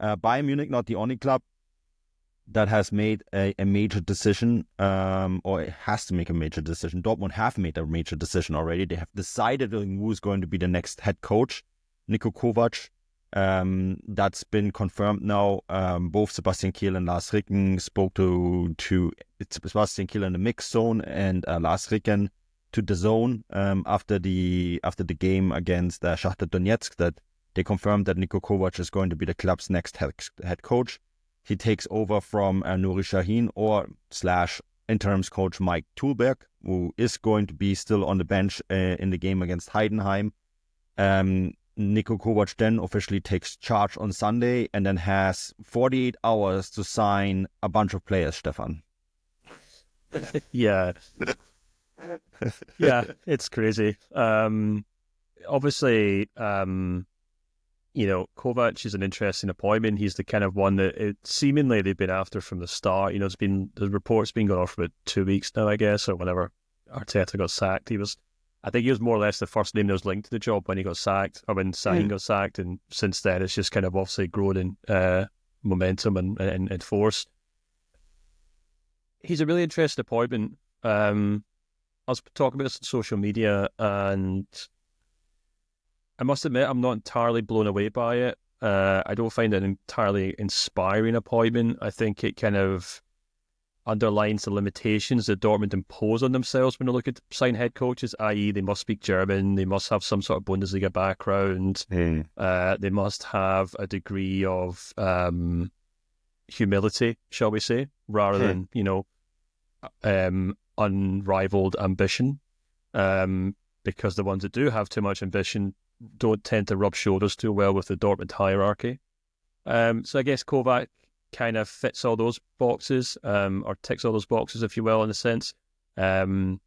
Bayern Munich, not the only club that has made a major decision, or it has to make a major decision. Dortmund have made a major decision already. They have decided who's going to be the next head coach, Niko Kovac. That's been confirmed now. Both Sebastian Kehl and Lars Ricken spoke to Sebastian Kehl in the mixed zone and Lars Ricken to the zone after the game against Shakhtar Donetsk, that they confirmed that Niko Kovac is going to be the club's next head coach. He takes over from Nuri Sahin or / interims coach Mike Tulberg, who is going to be still on the bench in the game against Heidenheim. Niko Kovac then officially takes charge on Sunday and then has 48 hours to sign a bunch of players, Stefan. Yeah. Yeah, it's crazy. Obviously, Kovac is an interesting appointment. He's the kind of one that seemingly they've been after from the start. The report's been going on for about 2 weeks now, I guess, or whenever Arteta got sacked. I think he was more or less the first name that was linked to the job when he got sacked, or when Sahin got sacked, and since then it's just kind of obviously grown in momentum and force. He's a really interesting appointment. I was talking about this on social media, and I must admit I'm not entirely blown away by it. I don't find it an entirely inspiring appointment. I think it kind of underlines the limitations that Dortmund impose on themselves when they look at sign head coaches, i.e. they must speak German, they must have some sort of Bundesliga background, they must have a degree of humility, shall we say, rather than, unrivaled ambition, because the ones that do have too much ambition don't tend to rub shoulders too well with the Dortmund hierarchy. So I guess Kovac kind of fits all those boxes, or ticks all those boxes, if you will, in a sense. But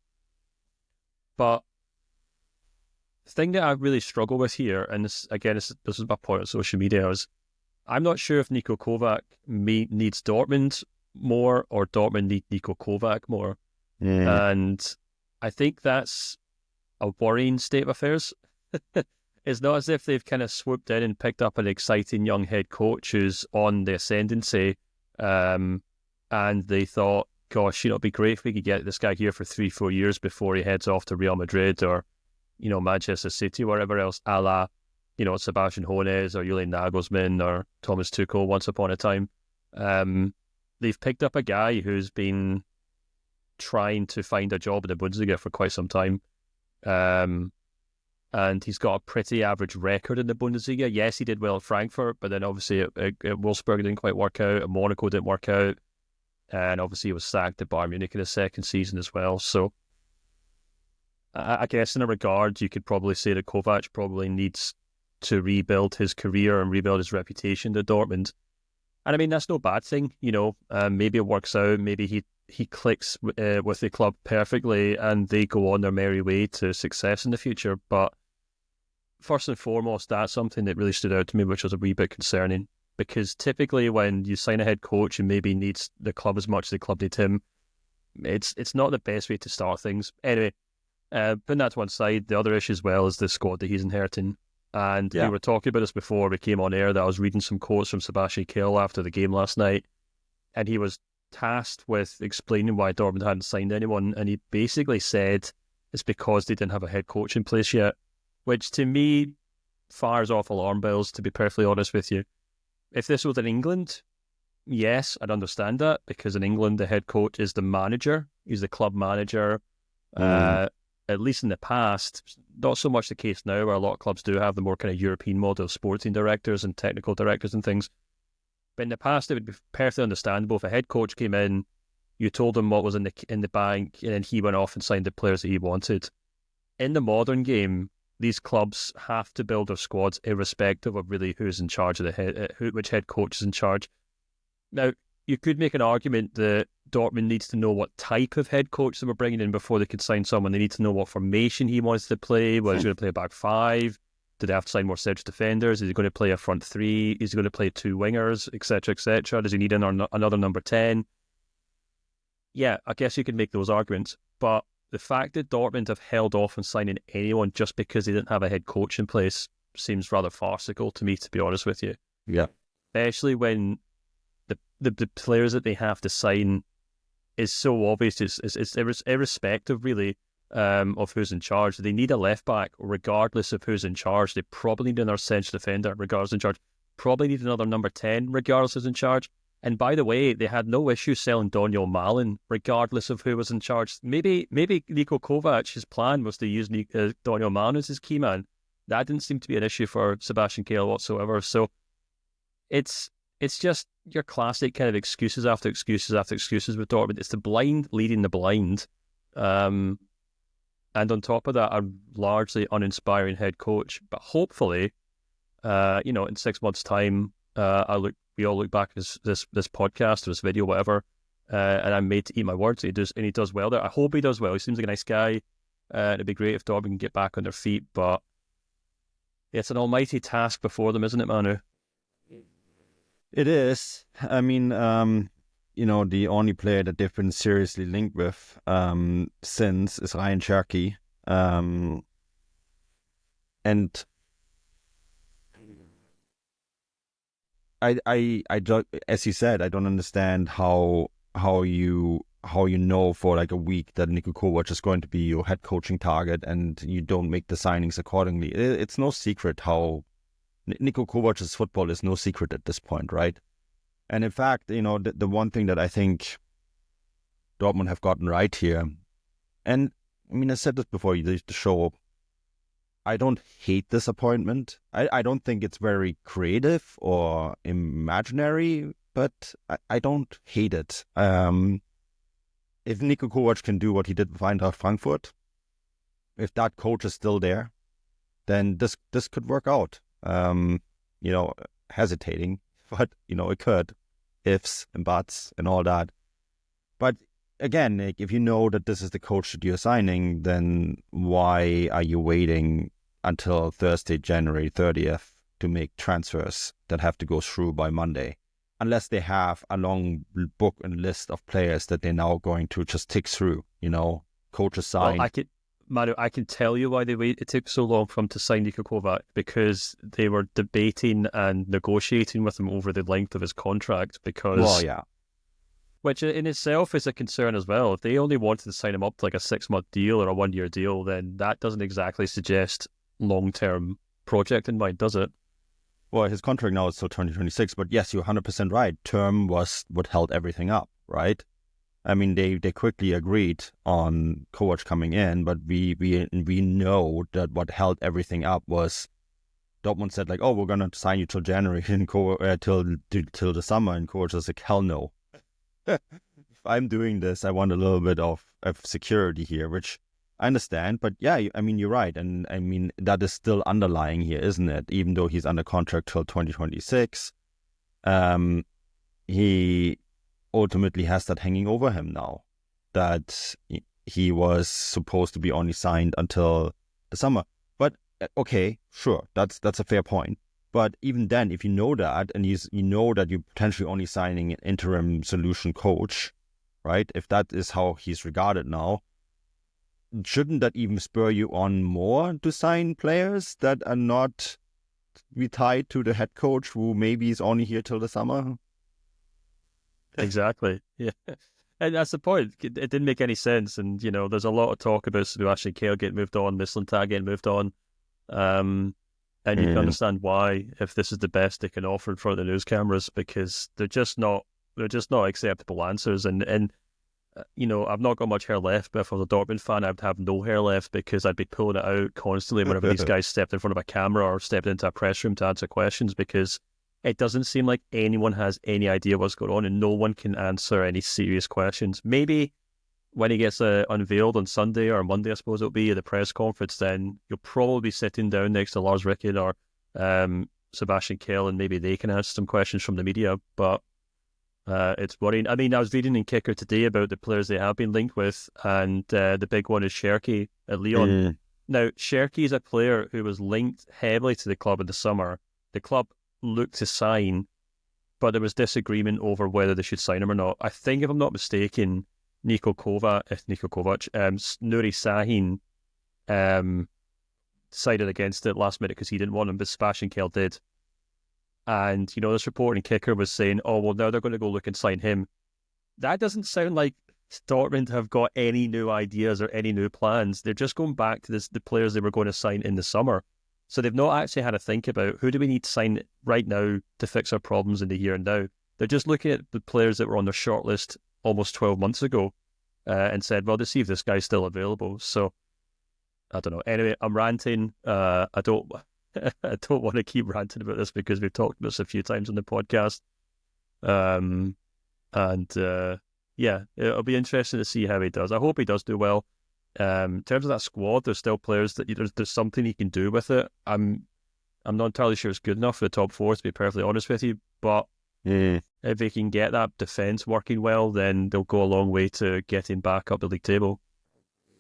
the thing that I really struggle with here, and this is my point on social media, is I'm not sure if Niko Kovac needs Dortmund more or Dortmund need Niko Kovac more. And I think that's a worrying state of affairs. It's not as if they've kind of swooped in and picked up an exciting young head coach who's on the ascendancy, and they thought, gosh, it'd be great if we could get this guy here for 3-4 years before he heads off to Real Madrid or, Manchester City, wherever else, a la, Sebastian Hoeneß or Julian Nagelsmann or Thomas Tuchel once upon a time. They've picked up a guy who's been trying to find a job in the Bundesliga for quite some time. And he's got a pretty average record in the Bundesliga. Yes, he did well at Frankfurt, but then obviously at Wolfsburg didn't quite work out, at Monaco didn't work out, and obviously he was sacked at Bayern Munich in his second season as well. So I guess in a regard, you could probably say that Kovac probably needs to rebuild his career and rebuild his reputation to Dortmund. And I mean, that's no bad thing, maybe it works out, maybe he clicks with the club perfectly and they go on their merry way to success in the future. But first and foremost, that's something that really stood out to me, which was a wee bit concerning, because typically when you sign a head coach and maybe needs the club as much as the club needs him, it's not the best way to start things. Anyway, putting that to one side, the other issue as well is the squad that he's inheriting. And we were talking about this before we came on air, that I was reading some quotes from Sebastian Kehl after the game last night, and he was tasked with explaining why Dortmund hadn't signed anyone, and he basically said it's because they didn't have a head coach in place yet, which to me fires off alarm bells, to be perfectly honest with you. If this was in England, yes, I'd understand that, because in England the head coach is the manager, he's the club manager. At least in the past, not so much the case now, where a lot of clubs do have the more kind of European model of sporting directors and technical directors and things. But in the past, it would be perfectly understandable if a head coach came in, you told him what was in the bank, and then he went off and signed the players that he wanted. In the modern game, these clubs have to build their squads irrespective of really who's in charge of which head coach is in charge. Now, you could make an argument that Dortmund needs to know what type of head coach they were bringing in before they could sign someone. They need to know what formation he wants to play, whether he's going to play a back five. Do they have to sign more central defenders? Is he going to play a front three? Is he going to play two wingers, etc., etc.? Does he need another number 10? Yeah, I guess you could make those arguments. But the fact that Dortmund have held off on signing anyone just because they didn't have a head coach in place seems rather farcical to me, to be honest with you. Yeah. especially when the players that they have to sign is so obvious. It's irrespective, really, of who's in charge. They need a left back, regardless of who's in charge. They probably need another central defender, regardless in charge. Probably need another number 10, regardless who's in charge. And by the way, they had no issue selling Daniel Malin, regardless of who was in charge. Maybe Niko Kovac, his plan was to use Daniel Malin as his key man. That didn't seem to be an issue for Sebastian Kehl whatsoever. So it's just your classic kind of excuses after excuses after excuses with Dortmund. It's the blind leading the blind. And on top of that, a largely uninspiring head coach. But hopefully, in 6 months' time, we all look back at this podcast or this video, whatever, and I'm made to eat my words. He does well there. I hope he does well. He seems like a nice guy. It'd be great if Dortmund can get back on their feet, but it's an almighty task before them, isn't it, Manu? It is. I mean, the only player that they've been seriously linked with since is Ryan Cherky. And I don't, as you said, I don't understand how you know for like a week that Niko Kovac is going to be your head coaching target and you don't make the signings accordingly. It's no secret how Niko Kovac's football is no secret at this point, right? And in fact, the one thing that I think Dortmund have gotten right here, and I mean, I said this before the show, I don't hate this appointment. I don't think it's very creative or imaginary, but I don't hate it. If Niko Kovac can do what he did with Eintracht Frankfurt, if that coach is still there, then this could work out. Hesitating, but it could. Ifs and buts and all that. But again, Nick, if you know that this is the coach that you're signing, then why are you waiting until Thursday, January 30th to make transfers that have to go through by Monday? Unless they have a long book and list of players that they're now going to just tick through, coaches sign. Well, Manu, I can tell you why it took so long for them to sign Niko Kovac, because they were debating and negotiating with him over the length of his contract, which in itself is a concern as well. If they only wanted to sign him up to like a 6-month deal or a 1-year deal, then that doesn't exactly suggest long-term project in mind, does it? Well, his contract now is till 2026, but yes, you're 100% right. Term was what held everything up, right? I mean, they quickly agreed on Kovac coming in, but we know that what held everything up was Dortmund said like, oh, we're going to sign you till January and till the summer, and Kovac was like, hell no. If I'm doing this, I want a little bit of security here, which I understand, but yeah, I mean, you're right, and I mean that is still underlying here, isn't it? Even though he's under contract till 2026, he ultimately has that hanging over him now, that he was supposed to be only signed until the summer. But okay, sure, that's a fair point. But even then, if you know that, and you know that you're potentially only signing an interim solution coach, right? If that is how he's regarded now, shouldn't that even spur you on more to sign players that are not be tied to the head coach who maybe is only here till the summer? Exactly. Yeah. And that's the point. It didn't make any sense. And, there's a lot of talk about Sebastian Kehl getting moved on, Mislintat getting moved on. And you can understand why, if this is the best they can offer in front of the news cameras, because they're just not acceptable answers. And I've not got much hair left, but if I was a Dortmund fan, I'd have no hair left, because I'd be pulling it out constantly whenever these guys stepped in front of a camera or stepped into a press room to answer questions, because it doesn't seem like anyone has any idea what's going on, and no one can answer any serious questions. Maybe when he gets unveiled on Sunday or Monday, I suppose it'll be, at the press conference, then you'll probably be sitting down next to Lars Ricken or Sebastian Kehl, and maybe they can answer some questions from the media. But it's worrying. I mean, I was reading in Kicker today about the players they have been linked with, and the big one is Cherky at Lyon. Now, Cherky is a player who was linked heavily to the club in the summer. The club looked to sign, but there was disagreement over whether they should sign him or not. I think, if I'm not mistaken, Niko Kovac, Nuri Sahin decided against it last minute because he didn't want him, but Sebastian Kehl did. And, this reporting kicker was saying, oh, well, now they're going to go look and sign him. That doesn't sound like Dortmund have got any new ideas or any new plans. They're just going back to the players they were going to sign in the summer. So they've not actually had to think about who do we need to sign right now to fix our problems in the here and now. They're just looking at the players that were on their shortlist almost 12 months ago and said, well, let's see if this guy's still available. So I don't know. Anyway, I'm ranting. I don't want to keep ranting about this because we've talked about this a few times on the podcast. Yeah, it'll be interesting to see how he does. I hope he does do well. In terms of that squad, there's still players that there's something he can do with it. I'm not entirely sure it's good enough for the top four, to be perfectly honest with you. But if they can get that defence working well, then they'll go a long way to getting back up the league table.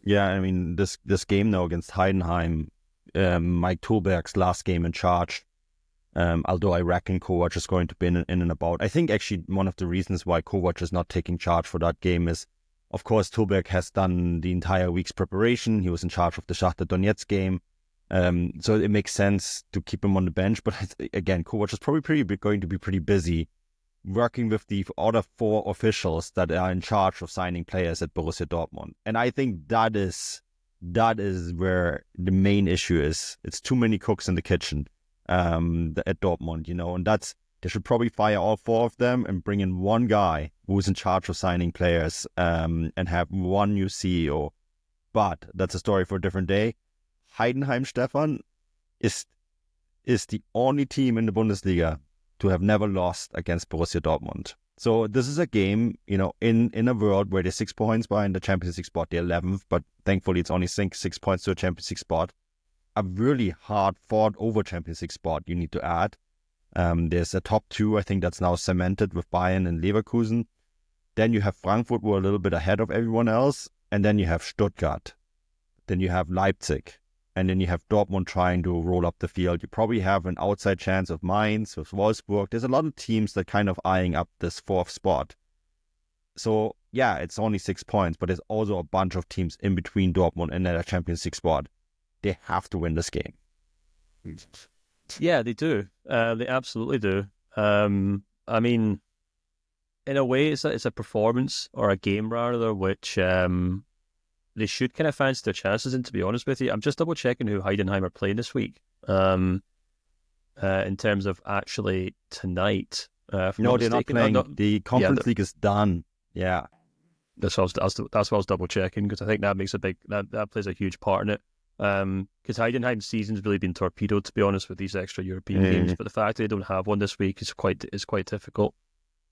Yeah, I mean, this game now against Heidenheim, Mike Tulberg's last game in charge, although I reckon Kovac is going to be in and about. I think actually one of the reasons why Kovac is not taking charge for that game is, of course, Tulberg has done the entire week's preparation. He was in charge of the Shakhtar Donetsk game. So it makes sense to keep him on the bench. But again, Kovac is probably going to be pretty busy working with the other four officials that are in charge of signing players at Borussia Dortmund. And I think that is where the main issue is. It's too many cooks in the kitchen at Dortmund, and they should probably fire all four of them and bring in one guy who's in charge of signing players and have one new CEO. But that's a story for a different day. Heidenheim, Stefan, is the only team in the Bundesliga to have never lost against Borussia Dortmund. So this is a game, in a world where they're 6 points behind the Champions League spot, they're 11th, but thankfully it's only 6 points to a Champions League spot. A really hard fought over Champions League spot you need to add. There's a top two, I think that's now cemented with Bayern and Leverkusen. Then you have Frankfurt, who are a little bit ahead of everyone else. And then you have Stuttgart. Then you have Leipzig. And then you have Dortmund trying to roll up the field. You probably have an outside chance of Mainz, with Wolfsburg. There's a lot of teams that kind of eyeing up this fourth spot. So, yeah, it's only 6 points, but there's also a bunch of teams in between Dortmund and that Champions League spot. They have to win this game. Yeah, they do. They absolutely do. I mean, in a way, it's a performance or a game rather, which they should kind of fancy their chances in. To be honest with you, I'm just double checking who Heidenheim are playing this week. In terms of actually tonight. No, they're not playing. The Conference League is done. Yeah, that's what I was double checking because I think that makes that plays a huge part in it. Because Heidenheim's season's really been torpedoed, to be honest, with these extra European games. But the fact that they don't have one this week is quite difficult.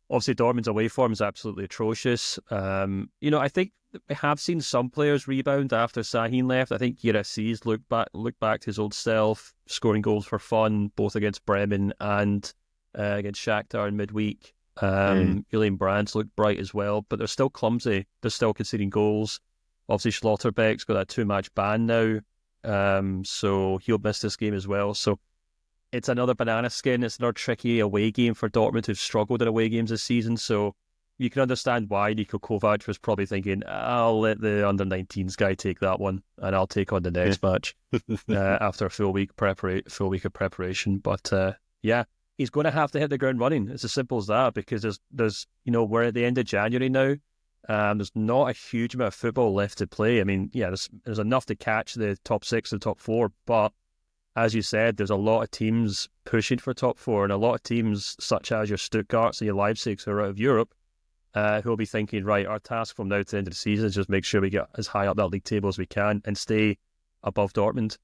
Obviously, Dortmund's away form is absolutely atrocious. I think we have seen some players rebound after Sahin left. I think Girassis looked back to his old self, scoring goals for fun, both against Bremen and against Shakhtar in midweek. Julian Brandt's looked bright as well, but they're still clumsy. They're still conceding goals. Obviously, Schlotterbeck's got that 2-match ban now. So he'll miss this game as well. So it's another banana skin. It's another tricky away game for Dortmund, who've struggled in away games this season. So you can understand why Niko Kovac was probably thinking, I'll let the under-19s guy take that one, and I'll take on the next match after a full week of preparation. But yeah, he's going to have to hit the ground running. It's as simple as that, because there's we're at the end of January now. There's not a huge amount of football left to play. I mean, yeah, there's enough to catch the top 6 and top 4, but as you said, there's a lot of teams pushing for top 4, and a lot of teams such as your Stuttgarts and your Leipzigs who are out of Europe, who will be thinking, right, our task from now to the end of the season is just make sure we get as high up that league table as we can and stay above Dortmund.